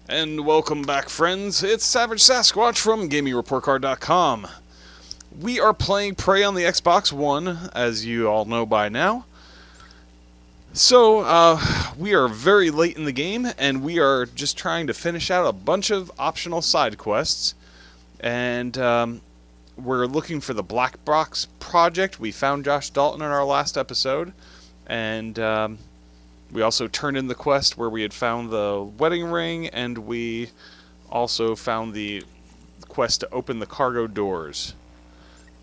And welcome back, friends. It's Savage Sasquatch from GamingReportCard.com. We are playing Prey on the Xbox One, as you all know by now. So, we are very late in the game, and we are just trying to finish out a bunch of optional side quests. And we're looking for the Blackbox project. We found Josh Dalton in our last episode, and we also turned in the quest where we had found the wedding ring, and we also found the quest to open the cargo doors.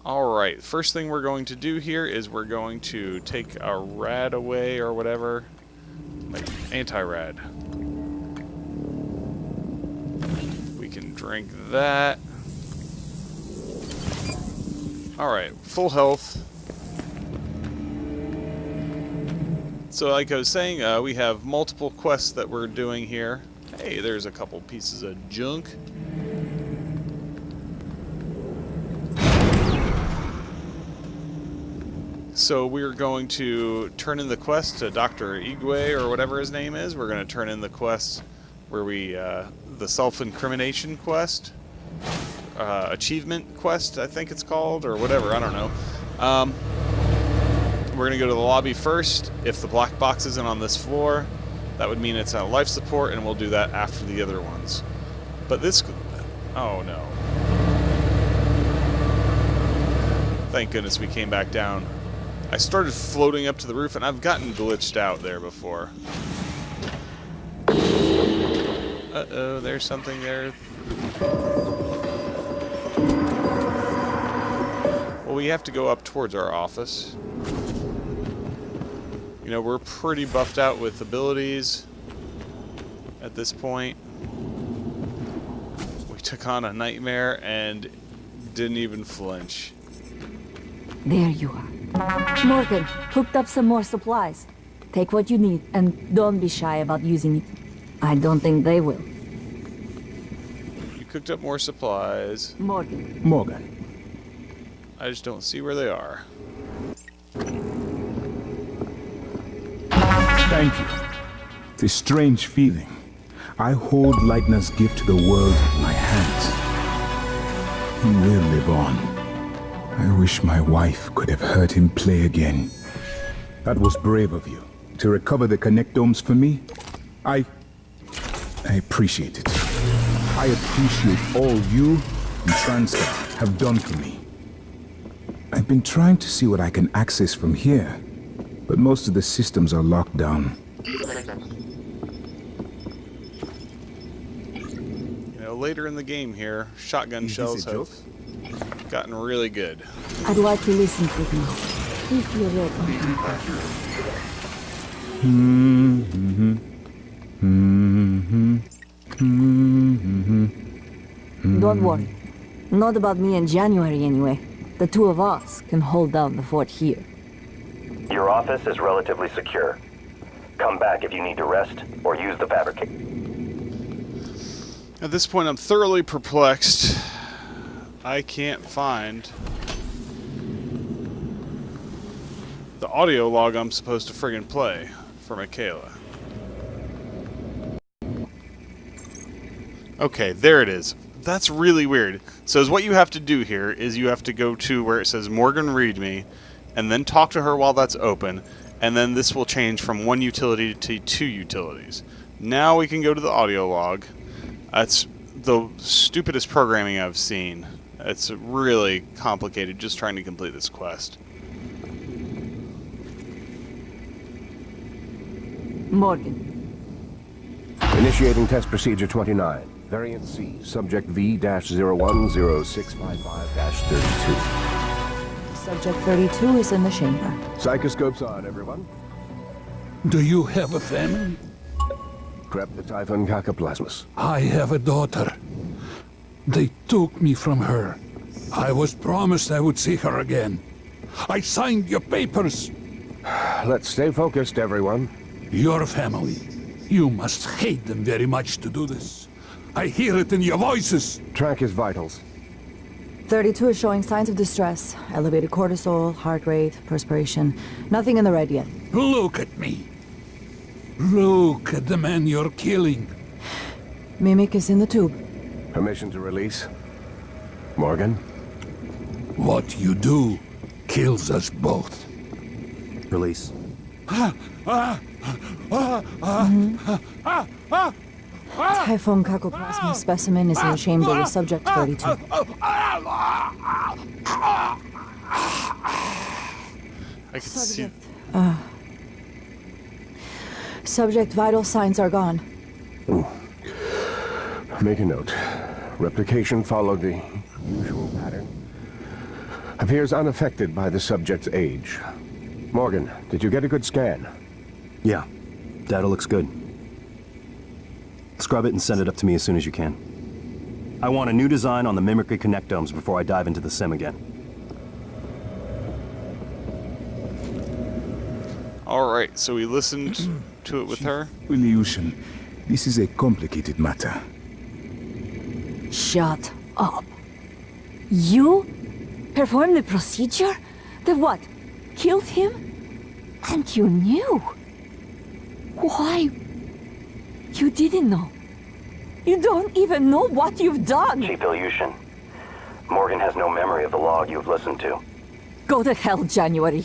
Alright, first thing we're going to do here is we're going to take a rad away, or whatever. Like, anti-rad. We can drink that. Alright, full health. So like I was saying, we have multiple quests that we're doing here. Hey, there's a couple pieces of junk. So we're going to turn in the quest to Dr. Igwe, or whatever his name is. We're going to turn in the quest where we, the self-incrimination quest. Achievement quest, I think it's called, or whatever, I don't know. We're going to go to the lobby first. If the black box isn't on this floor, that would mean it's on life support, and we'll do that after the other ones. But this... oh, no. Thank goodness we came back down. I started floating up to the roof, and I've gotten glitched out there before. Uh-oh, there's something there. Well, we have to go up towards our office. You know, we're pretty buffed out with abilities at this point. We took on a nightmare and didn't even flinch. There you are. Morgan, hooked up some more supplies. Take what you need, and don't be shy about using it. I don't think they will. You cooked up more supplies. Morgan. I just don't see where they are. Thank you. This strange feeling. I hold Leitner's gift to the world in my hands. He will live on. I wish my wife could have heard him play again. That was brave of you, to recover the connectomes for me. I appreciate it. I appreciate all you and Transtar have done for me. I've been trying to see what I can access from here, but most of the systems are locked down. You know, later in the game here, shotgun shells have gotten really good. I'd like to listen to you. If you're ready. Don't worry. Not about me in January, anyway. The two of us can hold down the fort here. Your office is relatively secure. Come back if you need to rest or use the fabricator. At this point, I'm thoroughly perplexed. I can't find the audio log I'm supposed to friggin' play for Michaela. Okay, there it is. That's really weird. So what you have to do here is you have to go to where it says Morgan read me, and then talk to her while that's open, and then this will change from one utility to two utilities. Now we can go to the audio log. That's the stupidest programming I've seen. It's really complicated just trying to complete this quest. Morgan. Initiating test procedure 29. Variant C, subject V-01065-32. Subject 32 is in the chamber. Psychoscopes on, everyone. Do you have a family? Prep the Typhon Cacoplasmus. I have a daughter. They took me from her. I was promised I would see her again. I signed your papers. Let's stay focused, everyone. Your family. You must hate them very much to do this. I hear it in your voices. Track his vitals. 32 is showing signs of distress. Elevated cortisol, heart rate, perspiration. Nothing in the red yet. Look at me. Look at the man you're killing. Mimic is in the tube. Permission to release? Morgan? What you do kills us both. Release. Typhon cacoplasma specimen is in chamber with subject 32. I can see. Subject vital signs are gone. Make a note. Replication followed the usual pattern. Appears unaffected by the subject's age. Morgan, did you get a good scan? Yeah, data looks good. Scrub it and send it up to me as soon as you can. I want a new design on the mimicry connectomes before I dive into the sim again. Alright, so we listened to it with her. Illusion. This is a complicated matter. Shut up. You performed the procedure? The what? Killed him? And you knew? Why? You didn't know. You don't even know what you've done. Chief Ilyushin, Morgan has no memory of the log you've listened to. Go to hell, January.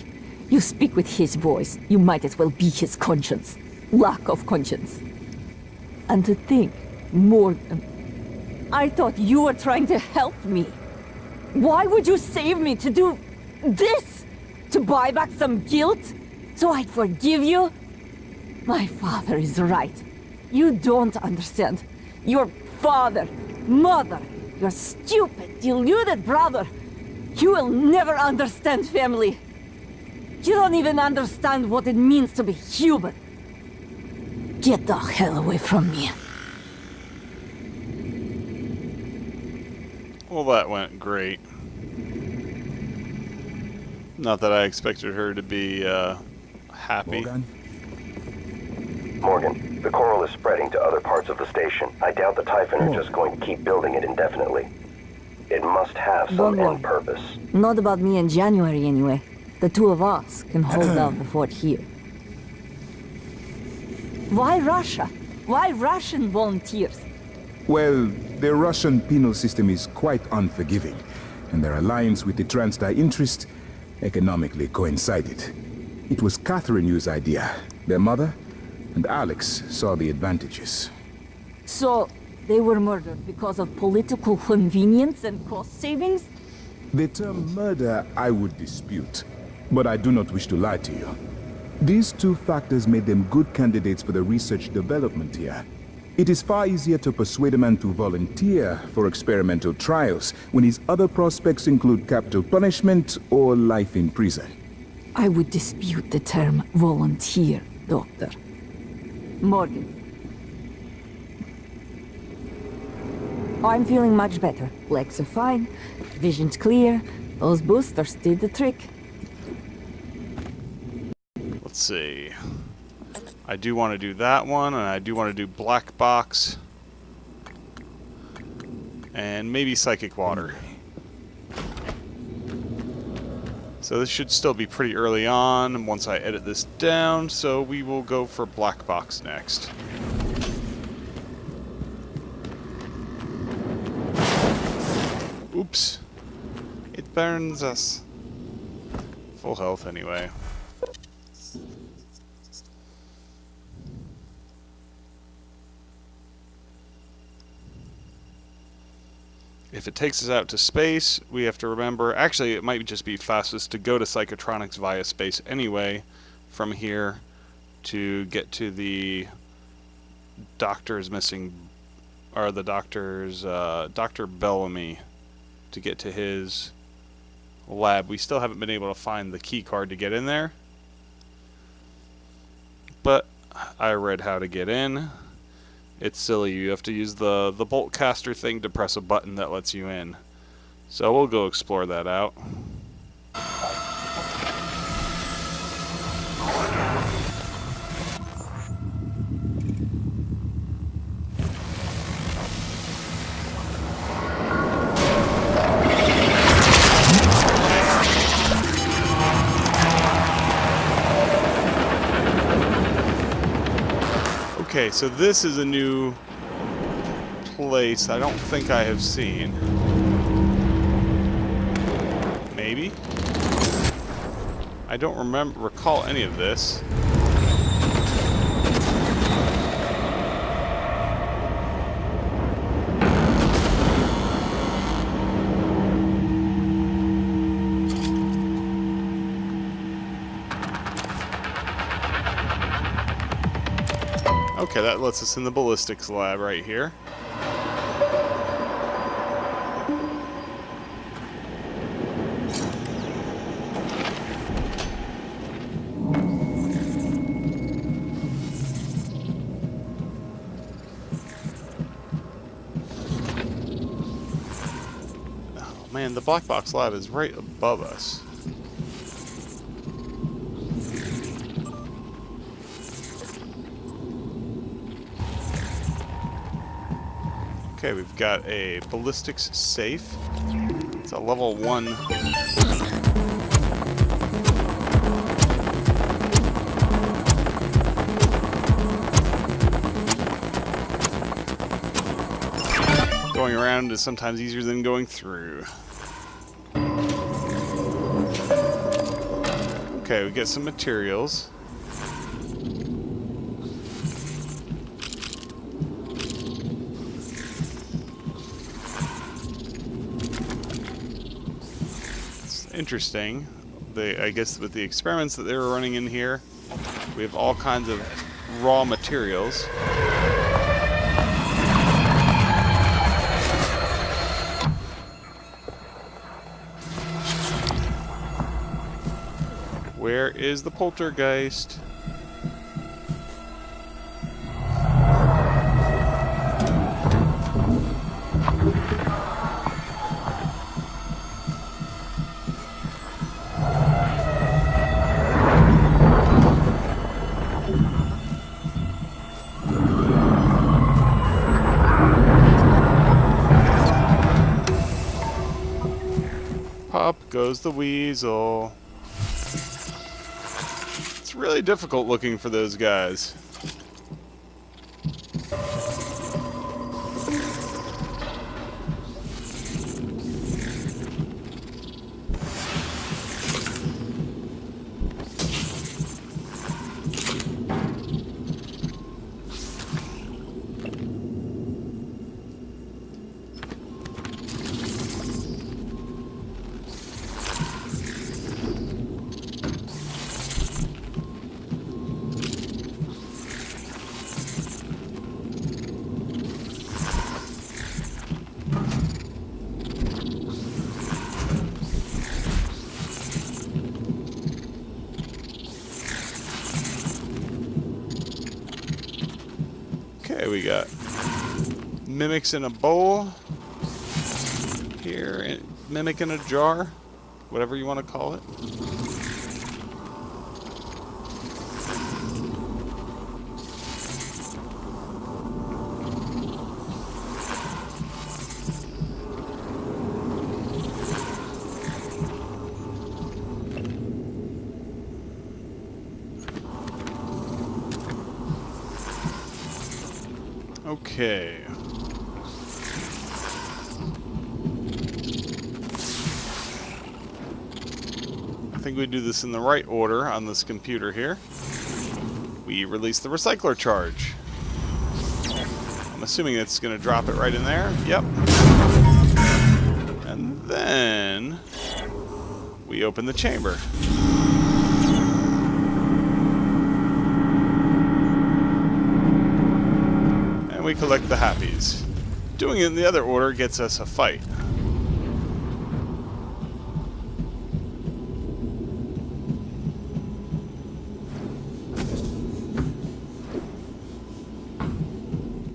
You speak with his voice. You might as well be his conscience. Lack of conscience. And to think, Morgan, I thought you were trying to help me. Why would you save me to do this? To buy back some guilt? So I'd forgive you? My father is right. You don't understand. Your father, mother, your stupid, deluded brother. You will never understand family. You don't even understand what it means to be human. Get the hell away from me. Well, that went great. Not that I expected her to be happy. Morgan, the coral is spreading to other parts of the station. I doubt the Typhon are just going to keep building it indefinitely. It must have some Don't worry. end purpose. Not about me in January, anyway. The two of us can hold down the fort here. Why Russia? Why Russian volunteers? Well, the Russian penal system is quite unforgiving, and their alliance with the Transdai interest economically coincided. It was Catherine Yu's idea. Their mother and Alex saw the advantages. So, they were murdered because of political convenience and cost savings? The term murder I would dispute, but I do not wish to lie to you. These two factors made them good candidates for the research development here. It is far easier to persuade a man to volunteer for experimental trials when his other prospects include capital punishment or life in prison. I would dispute the term volunteer, Doctor. Morgan. I'm feeling much better. Legs are fine, vision's clear. Those boosters did the trick. Let's see. I do want to do that one, and I do want to do Blackbox. And maybe Psychic Water. So this should still be pretty early on once I edit this down, so we will go for Blackbox next. Oops. It burns us. Full health anyway. If it takes us out to space, we have to remember... Actually, it might just be fastest to go to Psychotronics via space anyway from here to get to the doctor's missing... Or the doctor's... Dr. Bellamy to get to his lab. We still haven't been able to find the key card to get in there. But I read how to get in. It's silly, you have to use the bolt caster thing to press a button that lets you in. So we'll go explore that out. Okay, so this is a new place I don't think I have seen. Maybe? I don't recall any of this. Okay, that lets us in the ballistics lab right here. Oh man, the Blackbox lab is right above us. Okay, we've got a ballistics safe. It's a level 1. Going around is sometimes easier than going through. Okay, we get some materials. Interesting. I guess with the experiments that they were running in here, we have all kinds of raw materials. Where is the poltergeist? Up goes the weasel. It's really difficult looking for those guys. Okay, we got mimics in a bowl here, and mimic in a jar, whatever you want to call it. Okay. I think we do this in the right order on this computer here. We release the recycler charge. I'm assuming it's going to drop it right in there. Yep. And then we open the chamber. We collect the happies. Doing it in the other order gets us a fight.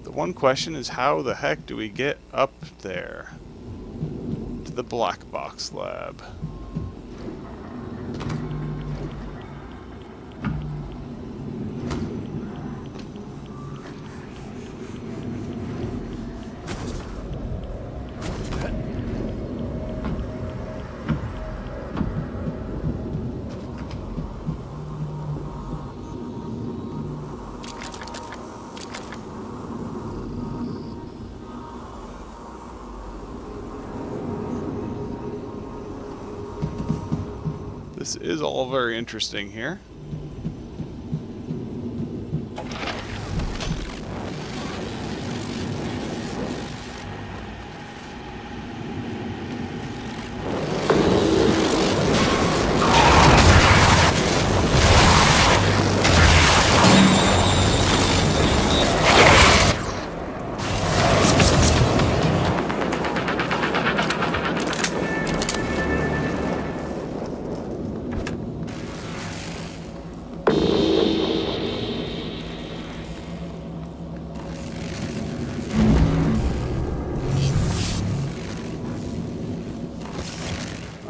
The one question is, how the heck do we get up there to the Blackbox lab? This is all very interesting here.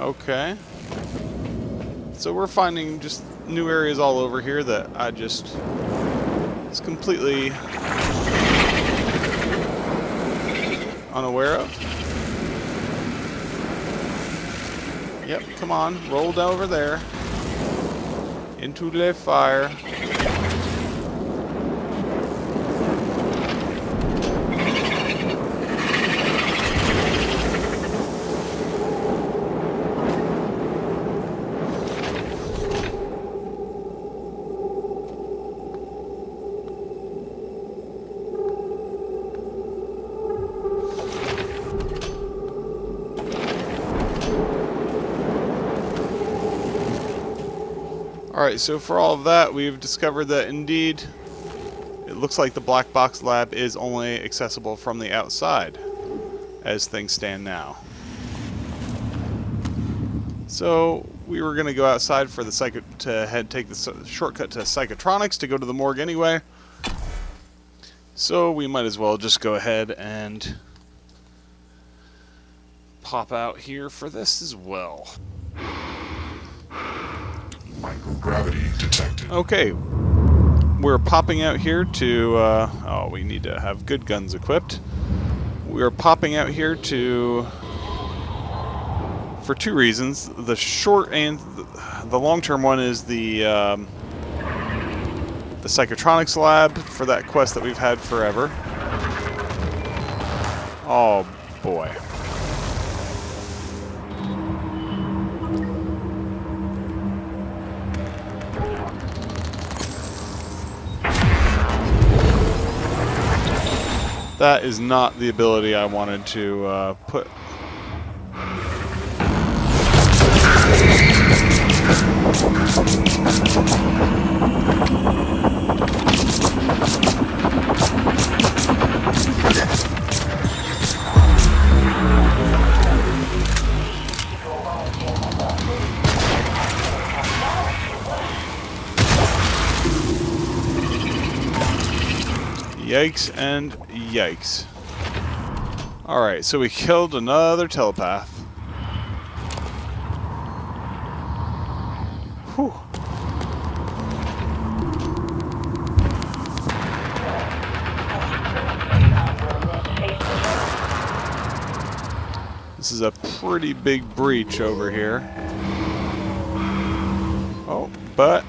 Okay. So we're finding just new areas all over here that I just was completely unaware of. Yep, come on, roll down over there. Into the fire. Alright, so for all of that, we've discovered that indeed, it looks like the black box lab is only accessible from the outside, as things stand now. So, we were going to go outside for the take the shortcut to Psychotronics to go to the morgue anyway. So, we might as well just go ahead and pop out here for this as well. Microgravity detected. Okay, we're popping out here to, oh, we need to have good guns equipped. We're popping out here to, for two reasons. The short and the long-term one is the Psychotronics lab for that quest that we've had forever. Oh, boy. That is not the ability I wanted to put. Yikes and yikes. Alright, so we killed another telepath. Whew. This is a pretty big breach over here. Oh, but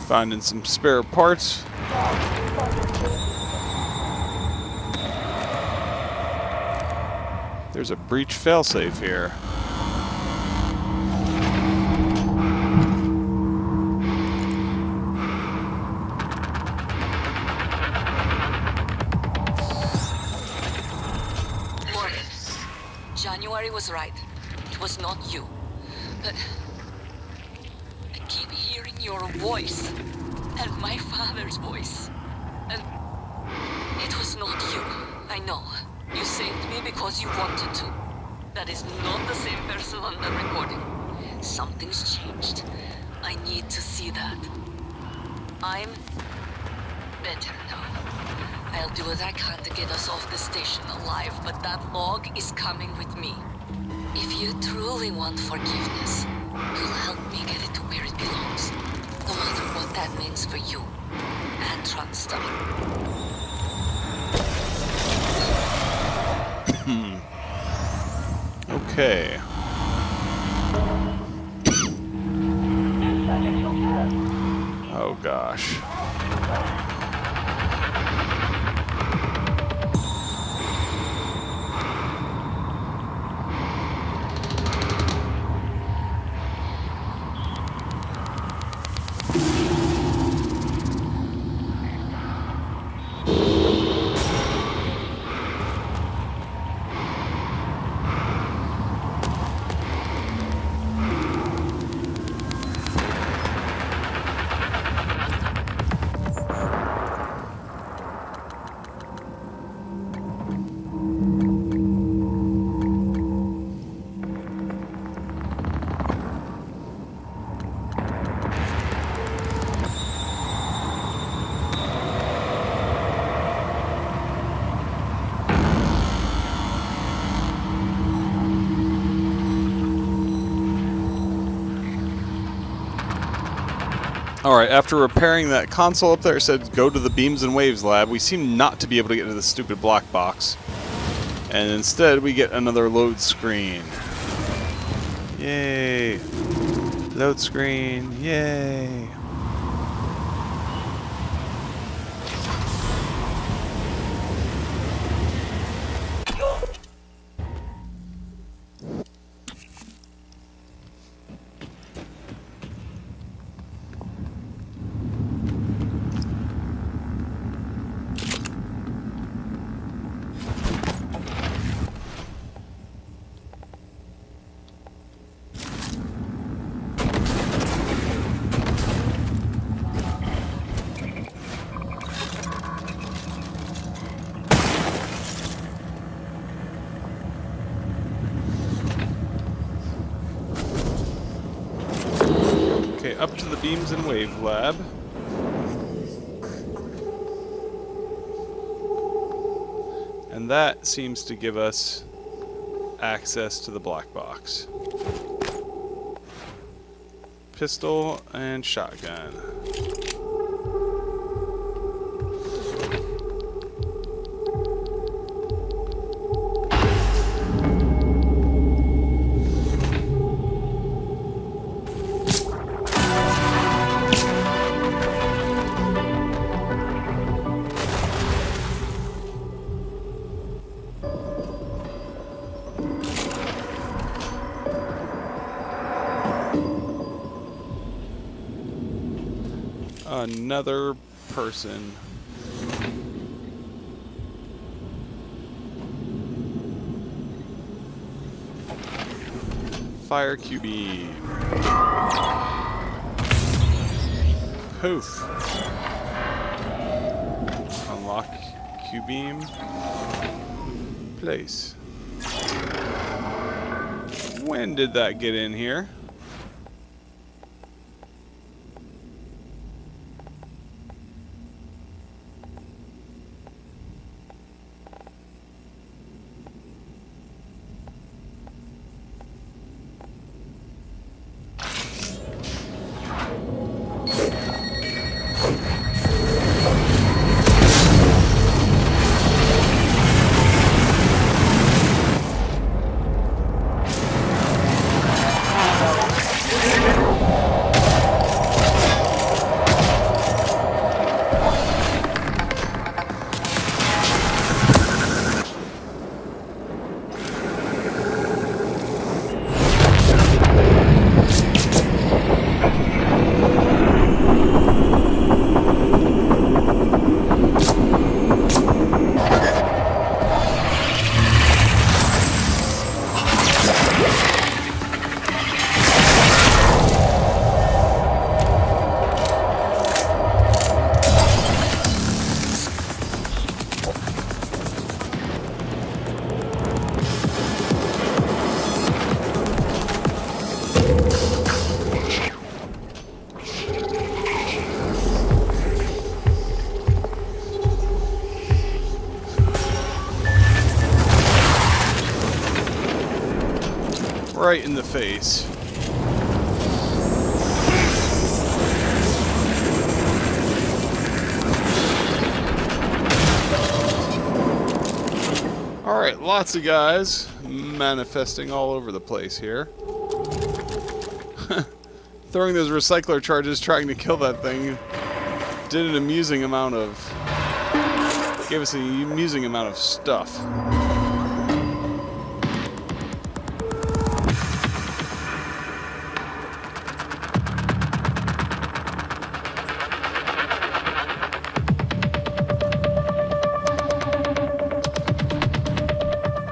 finding some spare parts. There's a breach failsafe here. Morgan, January was right. It was not you. But I keep hearing your voice and my father's voice. And it was not you. I know. You saved me because you wanted to. That is not the same person on the recording. Something's changed. I need to see that. I'm better now. I'll do what I can to get us off the station alive, but that log is coming with me. If you truly want forgiveness, you'll help me get it to where it belongs. No matter what that means for you and Transtar. Okay. Oh gosh. Alright, after repairing that console up there, it said go to the Beams and Waves lab. We seem not to be able to get to the stupid black box. And instead, we get another load screen. Yay! Load screen, yay! Okay, up to the Beams and Wave lab. And that seems to give us access to the black box. Pistol and shotgun. Another person. Fire QB. Poof. Unlock Q-beam. Place. When did that get in here? Right in the face. Alright, lots of guys manifesting all over the place here. Throwing those recycler charges, trying to kill that thing, did an amusing amount of... gave us an amusing amount of stuff.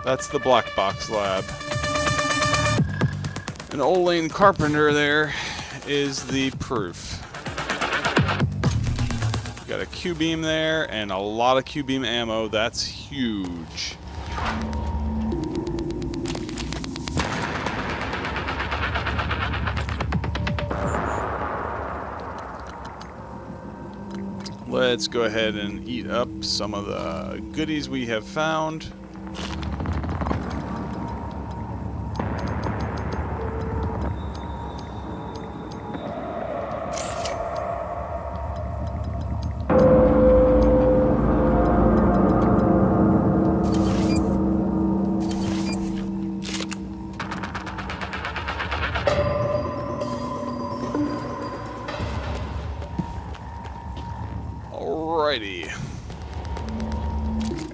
That's the black box lab. And old Lane Carpenter there is the proof. Got a Q-beam there and a lot of Q-beam ammo. That's huge. Let's go ahead and eat up some of the goodies we have found.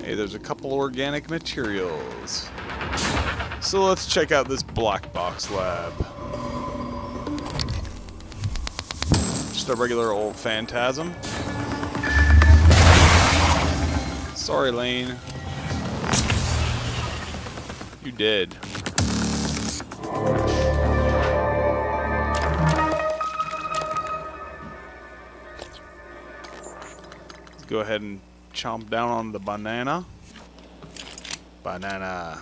Hey, there's a couple organic materials. So let's check out this Blackbox lab. Just a regular old phantasm. Sorry, Lane. You did. Let's go ahead and chomp down on the banana. Banana.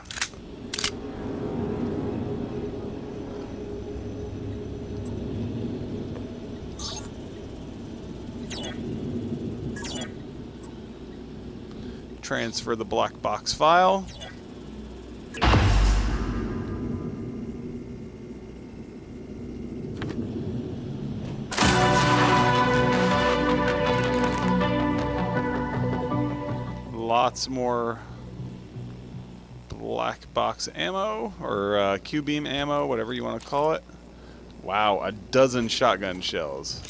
Transfer the Blackbox file. Lots more Blackbox ammo, or Q-beam ammo, whatever you want to call it. Wow, a dozen shotgun shells.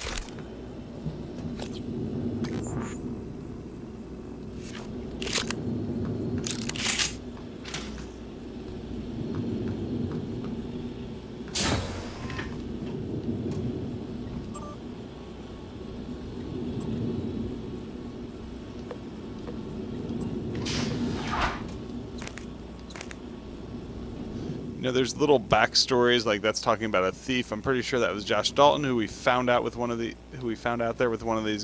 You know, there's little backstories, like that's talking about a thief. I'm pretty sure that was Josh Dalton, who we found out with one of these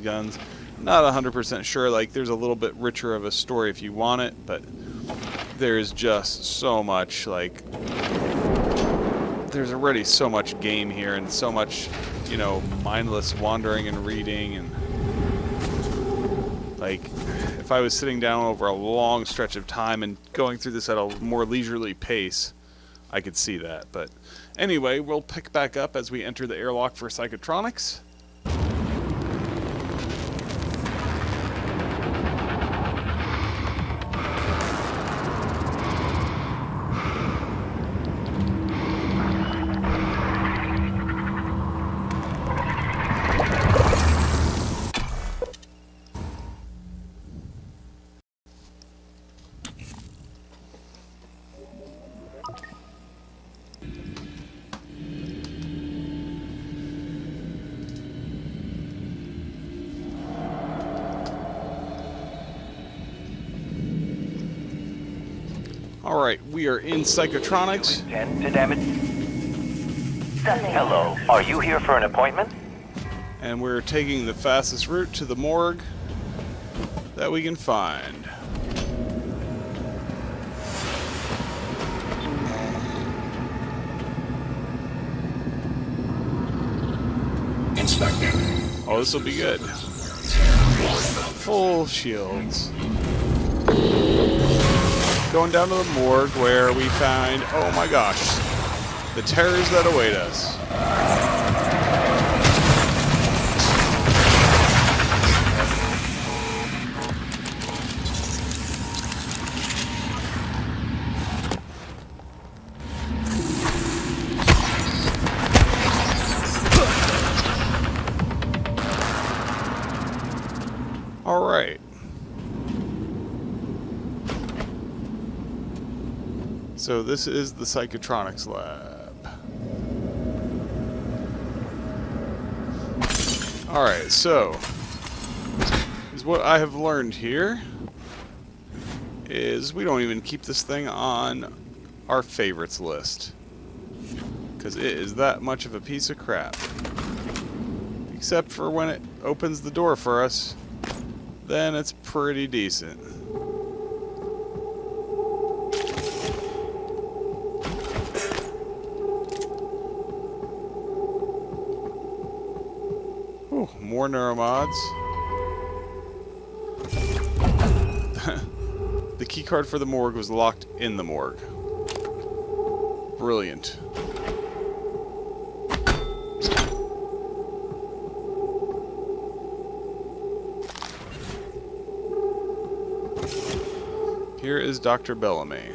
guns. Not 100% sure. Like, there's a little bit richer of a story if you want it, but there's just so much. Like, there's already so much game here, and so much, you know, mindless wandering and reading, and like, if I was sitting down over a long stretch of time and going through this at a more leisurely pace, I could see that. But anyway, we'll pick back up as we enter the airlock for psychotronics. Alright, we are in psychotronics. Intend to damage. Hello, are you here for an appointment? And we're taking the fastest route to the morgue that we can find. Inspector. Oh, this will be good. Full shields. Going down to the morgue where we find, oh my gosh, the terrors that await us. All right. So this is the psychotronics lab. Alright, so is what I have learned here is we don't even keep this thing on our favorites list, because it is that much of a piece of crap. Except for when it opens the door for us, then it's pretty decent. Ooh, more neuromods. The keycard for the morgue was locked in the morgue. Brilliant. Here is Dr. Bellamy.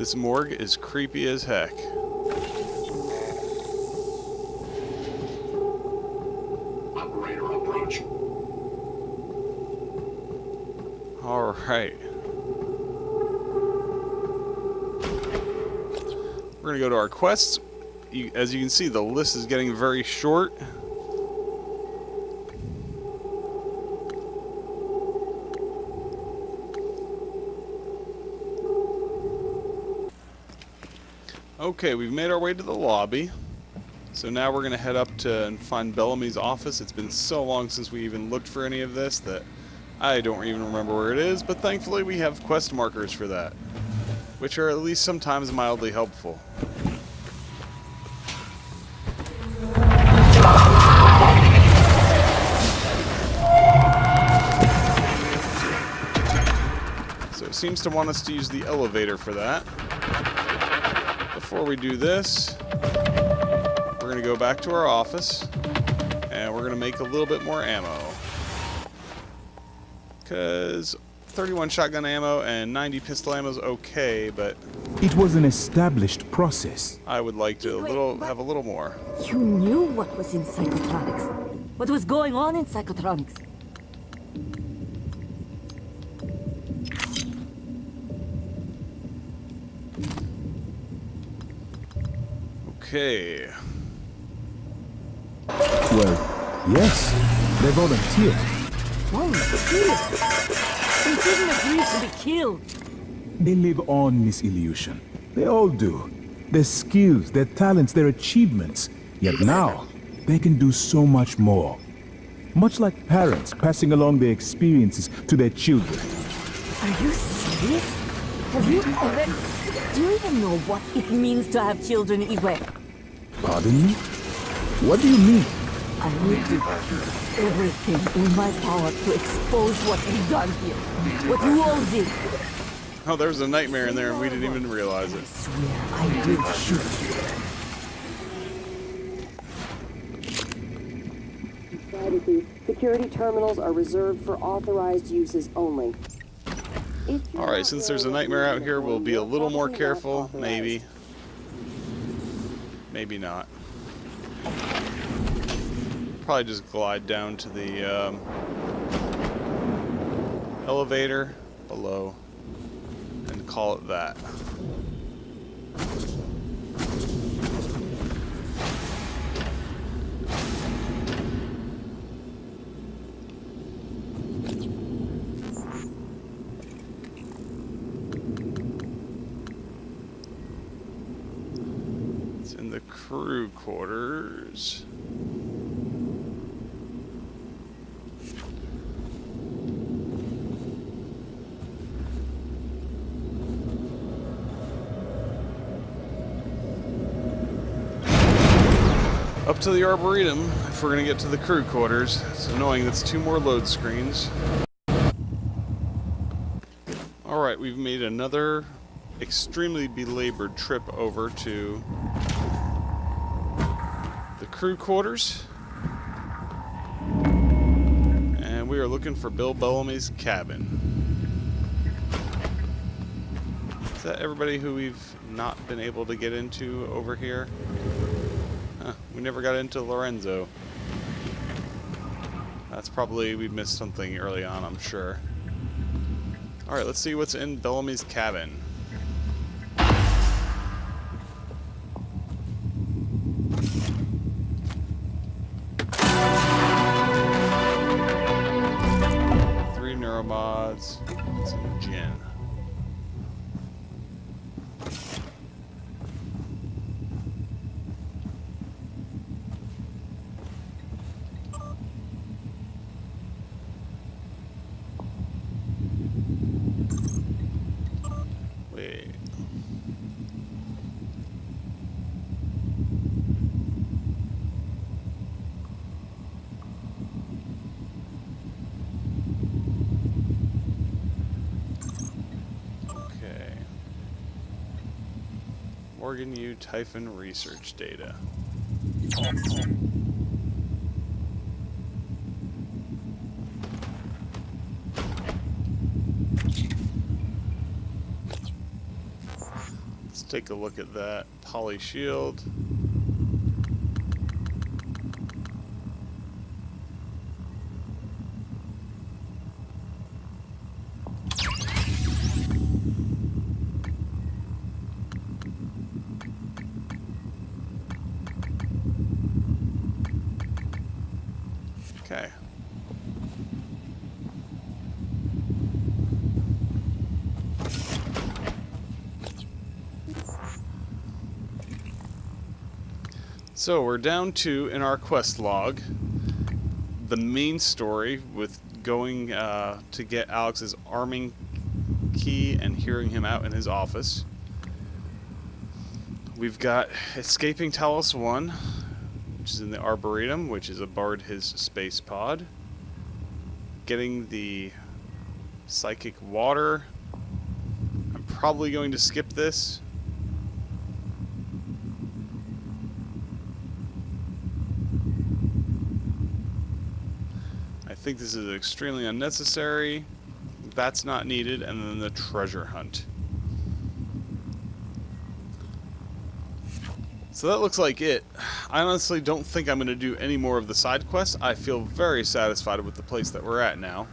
This morgue is creepy as heck. Operator approach. Alright. We're going to go to our quests. As you can see, the list is getting very short. Okay, we've made our way to the lobby. So now we're going to head up to and find Bellamy's office. It's been so long since we even looked for any of this that I don't even remember where it is, but thankfully we have quest markers for that, which are at least sometimes mildly helpful. So it seems to want us to use the elevator for that. Before we do this, we're going to go back to our office, and we're going to make a little bit more ammo. Because 31 shotgun ammo and 90 pistol ammo is okay, but It was an established process. I would like to have a little more. You knew what was in psychotronics. What was going on in psychotronics. Okay. Well, yes, they volunteered. Volunteers? They didn't agree to be killed. They live on, Miss Illusion. They all do. Their skills, their talents, their achievements. Yet now, they can do so much more. Much like parents passing along their experiences to their children. Are you serious? Have you ever... Do you even know what it means to have children, Iwe? Pardon me? What do you mean? I need to do everything in my power to expose what you've done here. What you all did. Oh, there was a nightmare in there and we didn't even realize it. I swear I did shoot you. Security terminals are reserved for authorized uses only. Alright, since there's a nightmare out here, we'll be a little more careful, maybe. Maybe not. Probably just glide down to the elevator below and call it that. It's in the crew quarters. Up to the Arboretum, if we're going to get to the crew quarters. It's annoying, that's 2 more load screens. Alright, we've made another extremely belabored trip over to the crew quarters. And we are looking for Bill Bellamy's cabin. Is that everybody who we've not been able to get into over here? We never got into Lorenzo. That's probably, we missed something early on, I'm sure. Alright, let's see what's in Bellamy's cabin. Three neuromods, and some gin. Morgan U. Typhon research data. take a look at that. Poly shield. Okay. So we're down to, in our quest log, the main story with going to get Alex's arming key and hearing him out in his office. We've got escaping Talos 1, which is in the Arboretum, which is aboard his space pod. Getting the psychic water. I'm probably going to skip this. I think this is extremely unnecessary. That's not needed. And then the treasure hunt. So that looks like it. I honestly don't think I'm going to do any more of the side quests. I feel very satisfied with the place that we're at now.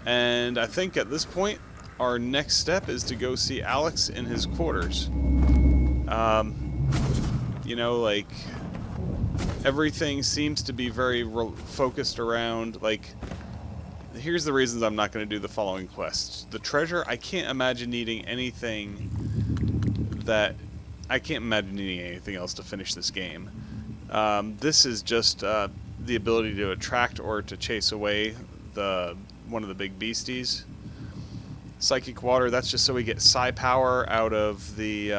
And I think at this point, our next step is to go see Alex in his quarters. You know, like, everything seems to be very focused around, like, here's the reasons I'm not going to do the following quests. The treasure, I can't imagine needing anything else to finish this game. This is just the ability to attract or to chase away one of the big beasties. Psychic water, that's just so we get psi power out of the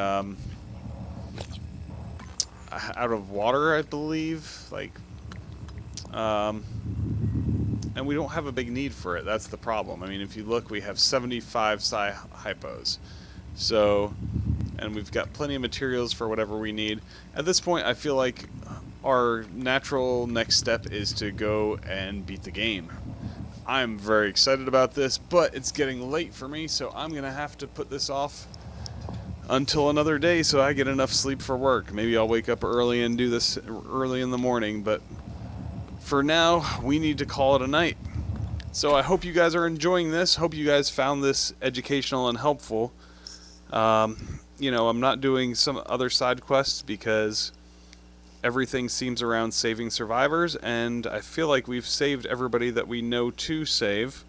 out of water, I believe. Like, and we don't have a big need for it. That's the problem. I mean, if you look, we have 75 psi hypos. So, and we've got plenty of materials for whatever we need. At this point, I feel like our natural next step is to go and beat the game. I'm very excited about this, but it's getting late for me, so I'm going to have to put this off until another day so I get enough sleep for work. Maybe I'll wake up early and do this early in the morning, but for now, we need to call it a night. So I hope you guys are enjoying this. Hope you guys found this educational and helpful. You know, I'm not doing some other side quests because everything seems around saving survivors, and I feel like we've saved everybody that we know to save.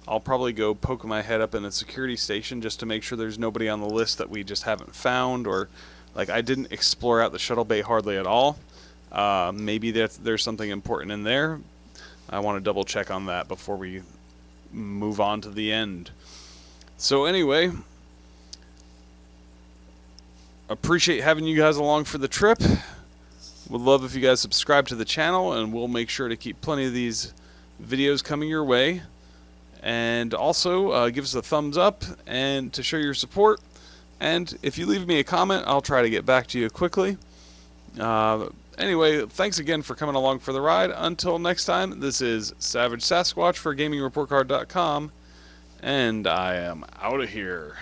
I'll probably go poke my head up in a security station just to make sure there's nobody on the list that we just haven't found, or, like, I didn't explore out the shuttle bay hardly at all. Maybe there's something important in there. I want to double check on that before we move on to the end. So anyway, appreciate having you guys along for the trip. Would love if you guys subscribe to the channel, and we'll make sure to keep plenty of these videos coming your way. And also, give us a thumbs up and to show your support. And if you leave me a comment, I'll try to get back to you quickly. Anyway, thanks again for coming along for the ride. Until next time, this is Savage Sasquatch for GamingReportCard.com, and I am out of here.